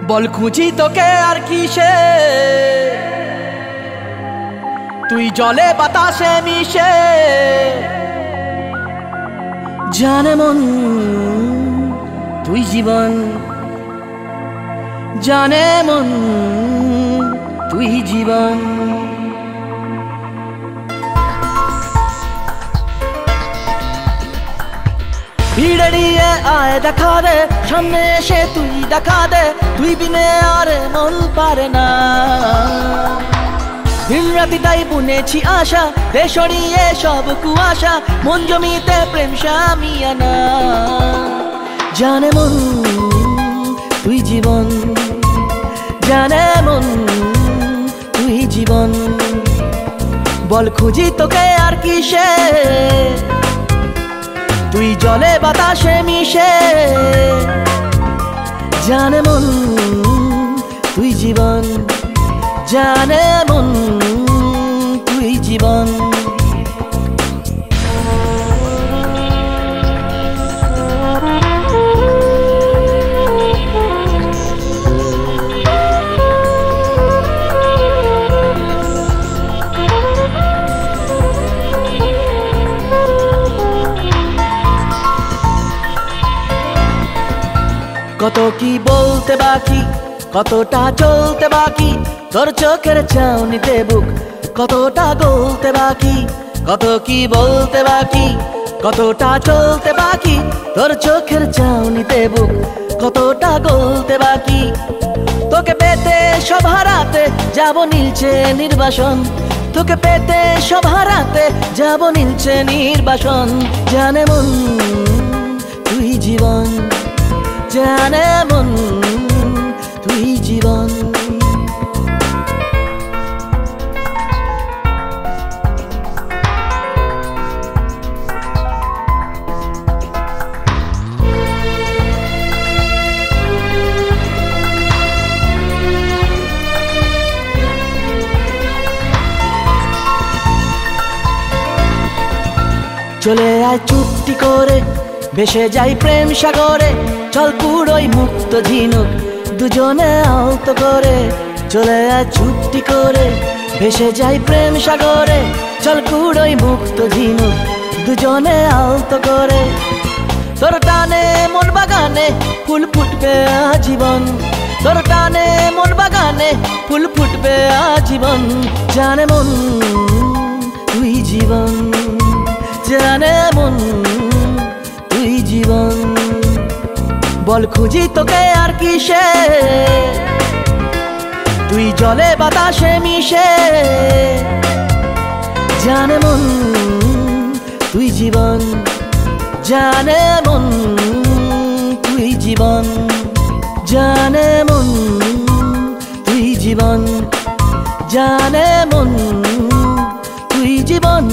বল খুঁজি তোকে আর কিসে, তুই জলে বাতাসে মিশে। জানে মন তুই জীবন, জানে মন তুই জীবন। ভিড়িয়ে আয় দেখা দে, সামনে এসে তুই দেখা দে, তুই বিনে আর মন পারে না। দিন রাতি তাই বুনেছি আশা, দে সরিয়ে সব কুয়াশা, মন জমিতে প্রেম শামিয়ানা। জানে মন তুই জীবন, জানে মন তুই জীবন। বল খুঁজি তোকে আর কিসে, তুই জলে বাতাসে মিশে। জানে মন তুই জীবন, জানে মন তুই জীবন। কত কি বলতে বাকি, কতটা চলতে বাকি, তোর চোখের চাউনিতে বুক কতটা গলতে বাকি। কত কি বলতে বাকি, কতটা চলতে বাকি, তোর চোখের চাউনিতে বুক কতটা গলতে বাকি। তোকে পেতে সব হারাতে যাব নীলছে নির্বাসন, তোকে পেতে সব হারাতে যাব নীলছে নির্বাসন। জানে মন তুই জীবন, জানে মন তুই জীবন। চলে আয় চুপটি করে, ভেসে যাই প্রেম সাগরে, চল পুরোই মুক্ত ঝিনুক দুজনে আলতো করে। চলে আয় চুপটি করে, ভেসে যাই প্রেম সাগরে, চল পুরোই মুক্ত ঝিনুক দুজনে আলতো করে। তোর টানে মন বাগানে ফুল ফুটবে আজীবন, তোর টানে মন বাগানে ফুল ফুটবে আজীবন। জানে মন তুই জীবন, জানে মন তুই জীবন। বল খুঁজি তোকে আর কিসে, তুই জলে বাতাসে মিশে। জানে মন তুই জীবন, জানে মন তুই জীবন। জানে মন তুই জীবন, জানে মন তুই জীবন।